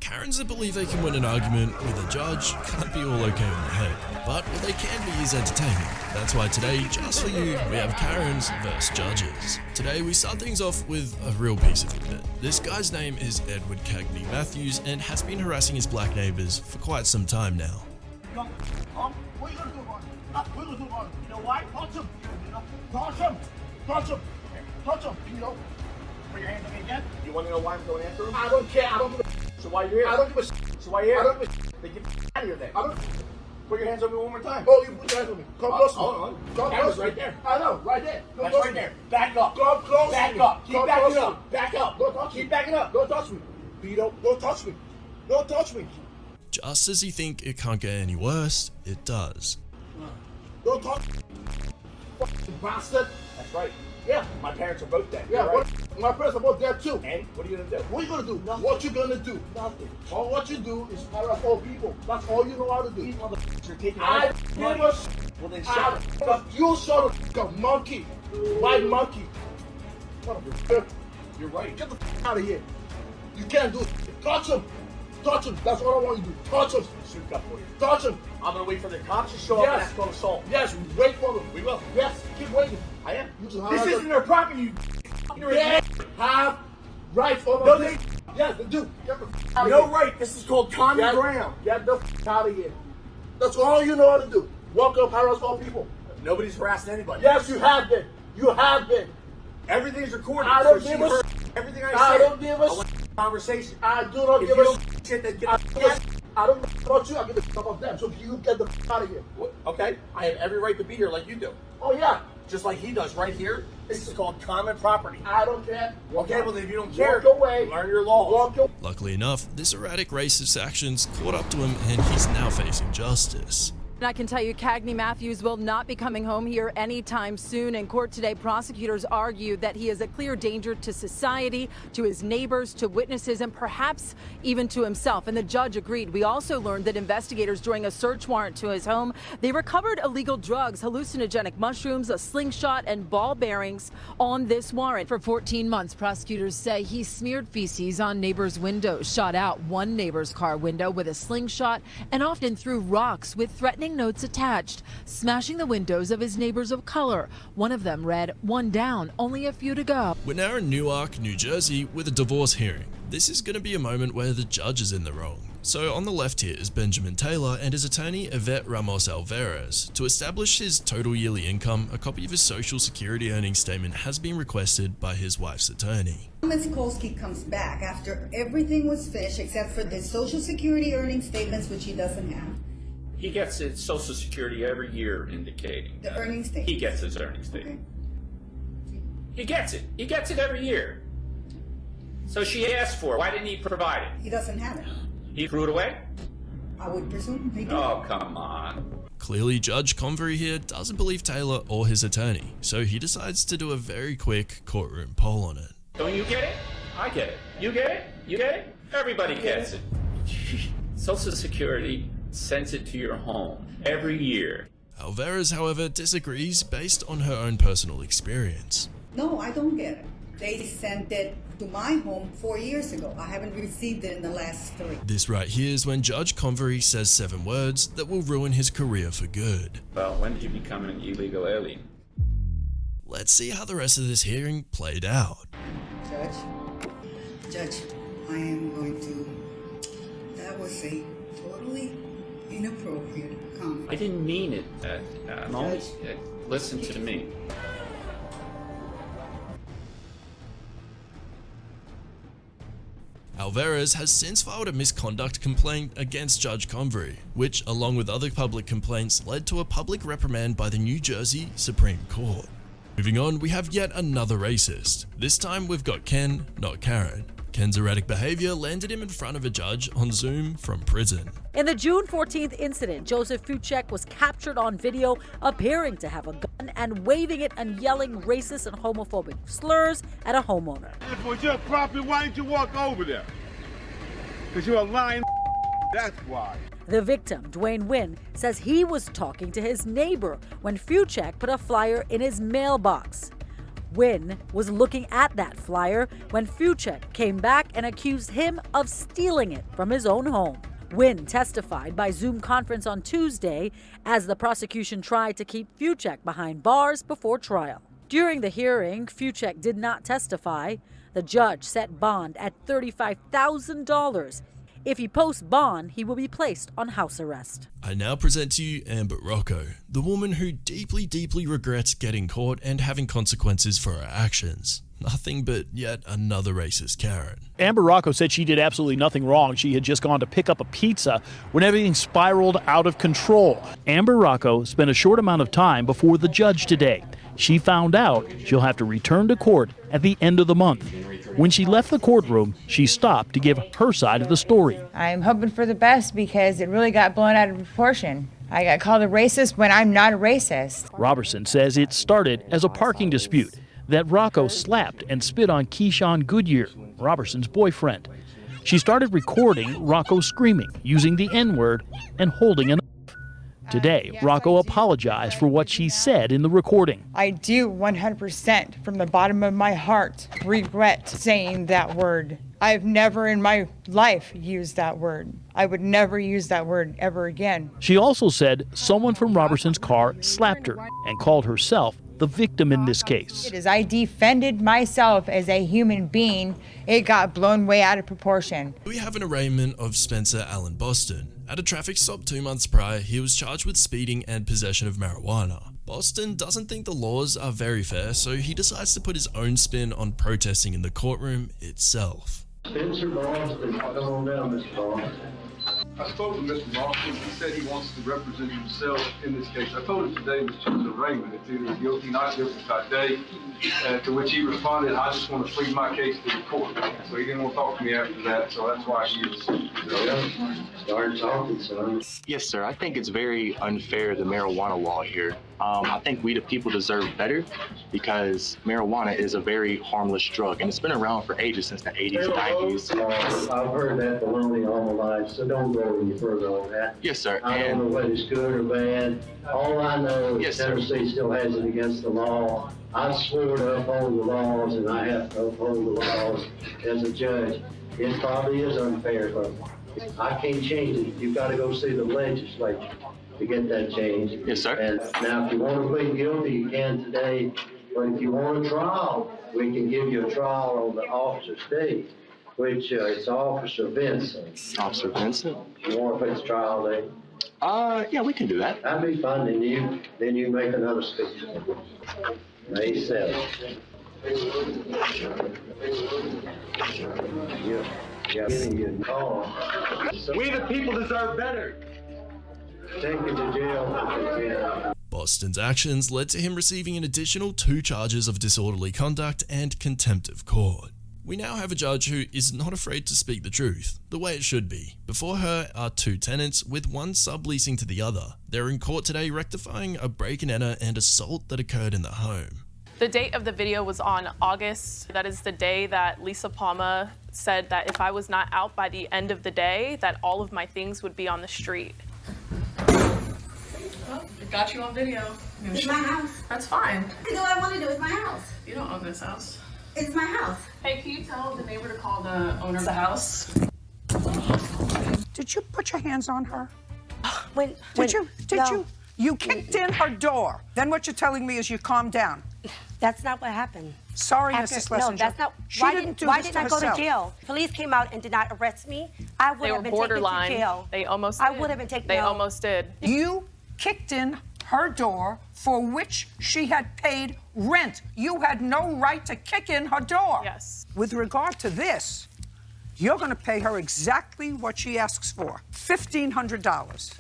Karens that believe they can win an argument with a judge can't be all okay in the head, but what they can be is entertaining. That's why today, just for you, we have Karens versus judges. Today we start things off with a real piece of it. This guy's name is Edward Cagney Matthews and has been harassing his black neighbors for quite some time now. What are you gonna do about it? What are you gonna do about it? You know why? Touch him. You know? Touch him. Touch him. Touch him. You know? Put your hands on me again. You want to know why I'm going after him? I don't care. I don't give a So why you're here? I don't give a So why you're here? I don't give a Then get out of here then. I don't Put your hands on me one more time. Oh, you put your hands on me. Come close. Hold on. Come close. Right there. I know. Right there. That's right there. Back up. Come close. Back up. Keep backing up. Back up. Don't touch me. Keep backing up. Don't touch me. Vito, don't touch me. Don't touch me. Just as you think it can't get any worse, it does. Don't touch me. Bastard. That's right. Yeah, my parents are both dead. Yeah, right. My parents are both dead too. And what are you gonna do? What are you gonna do? Nothing. What you gonna do? Nothing. All what you do is harass all people. That's all you know how to do. These motherfuckers are taking I never. Well then shut up. You shut up, monkey. White monkey. You're right. Get the out of here. You can't do it. Touch him. Touch him. That's what I want you to do. Touch him. Suit up for you. Touch him. I'm gonna wait for the cops to show up and that's called assault. Yes, wait for them. We will. Yes, keep waiting. I am. This isn't their property, you. They have rights over this. Yes, they do. Get the out of here. No right. This is called common ground. Get the out of here. That's all you know how to do. Walk up, harass all people. Nobody's harassing anybody. Yes, you have been. You have been. Everything's recorded. I don't give a everything I say. I don't give a conversation. I do not give a shit that get I don't know about you. I give a fuck about them. So you get the out of here. Okay? I have every right to be here like you do. Oh yeah. Just like he does right here. This is called common property. I don't care. Okay, well, if you don't care, walk away. Learn your laws. Luckily enough, this erratic racist actions caught up to him and he's now facing justice. And I can tell you Cagney Matthews will not be coming home here anytime soon. In court today, prosecutors argued that he is a clear danger to society, to his neighbors, to witnesses, and perhaps even to himself. And the judge agreed. We also learned that investigators, during a search warrant to his home, they recovered illegal drugs, hallucinogenic mushrooms, a slingshot, and ball bearings on this warrant. For 14 months, prosecutors say he smeared feces on neighbors' windows, shot out one neighbor's car window with a slingshot, and often threw rocks with threatening notes attached, smashing the windows of his neighbors of color. One of them read, "One down, only a few to go." We're now in Newark, New Jersey with a divorce hearing. This is going to be a moment where the judge is in the wrong. So on the left here is Benjamin Taylor and his attorney Yvette Ramos Alvarez. To establish his total yearly income, a copy of his social security earnings statement has been requested by his wife's attorney. Ms. Kolsky comes back after everything was finished except for the social security earnings statements, which he doesn't have. He gets his Social Security every year indicating. The earnings statement. He gets his earnings statement. Okay. He gets it. He gets it every year. So she asked for it. Why didn't he provide it? He doesn't have it. He threw it away? I would presume he did. Oh, come on. Clearly, Judge Convery here doesn't believe Taylor or his attorney, so he decides to do a very quick courtroom poll on it. Don't you get it? I get it. You get it? You get it? Everybody gets it. Social Security sends it to your home every year. Alvarez, however, disagrees based on her own personal experience. No, I don't get it. They sent it to my home 4 years ago. I haven't received it in the last 3. This right here is when Judge Convery says 7 words that will ruin his career for good. Well, when did you become an illegal alien? Let's see how the rest of this hearing played out. Judge, I am going to... That was a totally inappropriate comment. I didn't mean it. Listen to me. Alvarez has since filed a misconduct complaint against Judge Convery, which, along with other public complaints, led to a public reprimand by the New Jersey Supreme Court. Moving on, we have yet another racist. This time we've got Ken, not Karen. Ken's erratic behavior landed him in front of a judge on Zoom from prison. In the June 14th incident, Joseph Fuchek was captured on video appearing to have a gun and waving it and yelling racist and homophobic slurs at a homeowner. If it was your property, why didn't you walk over there? Because you're a lying that's why. The victim, Dwayne Wynn, says he was talking to his neighbor when Fuchek put a flyer in his mailbox. Wynn was looking at that flyer when Fuchek came back and accused him of stealing it from his own home. Wynn testified by Zoom conference on Tuesday as the prosecution tried to keep Fuchek behind bars before trial. During the hearing, Fuchek did not testify. The judge set bond at $35,000. If he posts bond, he will be placed on house arrest. I now present to you Amber Rocco, the woman who deeply, deeply regrets getting caught and having consequences for her actions. Nothing but yet another racist Karen. Amber Rocco said she did absolutely nothing wrong. She had just gone to pick up a pizza when everything spiraled out of control. Amber Rocco spent a short amount of time before the judge today. She found out she'll have to return to court at the end of the month. When she left the courtroom, she stopped to give her side of the story. I'm hoping for the best because it really got blown out of proportion. I got called a racist when I'm not a racist. Robertson says it started as a parking dispute that Rocco slapped and spit on Keyshawn Goodyear, Robertson's boyfriend. She started recording Rocco screaming, using the N-word, and holding a knife. Today, Rocco apologized for what she said in the recording. I do 100% from the bottom of my heart regret saying that word. I've never in my life used that word. I would never use that word ever again. She also said someone from Robertson's car slapped her and called herself the victim in this case. As I defended myself as a human being, it got blown way out of proportion. We have an arraignment of Spencer Allen Boston. At a traffic stop 2 months prior, he was charged with speeding and possession of marijuana. Boston doesn't think the laws are very fair, so he decides to put his own spin on protesting in the courtroom itself. Spencer Boston, come on down, Mr. Boston. I spoke with Mr. Boston. He said he wants to represent himself in this case. I told him today was just an arraignment. It's either guilty, not guilty type day. To which he responded, I just want to plead my case to the court. So he didn't want to talk to me after that, so that's why he was... Start talking, son. Yes, sir. I think it's very unfair, the marijuana law here. I think we the people deserve better because marijuana is a very harmless drug, and it's been around for ages, since the 80s, 90s. I've heard that baloney all my life, so don't go any further on that. Yes, sir. I don't know whether it's good or bad. All I know is Tennessee still has it against the law. I swore to uphold the laws, and I have to uphold the laws as a judge. It probably is unfair, but I can't change it. You've got to go see the legislature to get that change. Yes, sir. And now, if you want to plead guilty, you can today. But if you want a trial, we can give you a trial on the officer's day, which it's Officer Vincent. Officer Vincent? You want to put the trial day? Yeah, we can do that. That'd be fun. Then you make another speech. May 7th. Yeah, getting you a call. We the people deserve better. Take you to jail. Boston's actions led to him receiving an additional 2 charges of disorderly conduct and contempt of court. We now have a judge who is not afraid to speak the truth, the way it should be. Before her are 2 tenants, with one subleasing to the other. They're in court today rectifying a break-and-enter and assault that occurred in the home. The date of the video was on August. That is the day that Lisa Palma said that if I was not out by the end of the day, that all of my things would be on the street. Well, it got you on video. It's my house. That's fine. I can do what I want to do. It's my house. You don't own this house. It's my house. Hey, can you tell the neighbor to call the owner of the house? Did you put your hands on her? Did you? You kicked in her door. Then what you're telling me is you calmed down. That's not what happened. Sorry, Mrs. Schlesinger. No, that's not. Why didn't I go to jail? Police came out and did not arrest me. I would have been taken to jail. They almost did. I would have been taken. They almost did. You kicked in her door for which she had paid rent. You had no right to kick in her door. Yes. With regard to this, you're going to pay her exactly what she asks for, $1,500.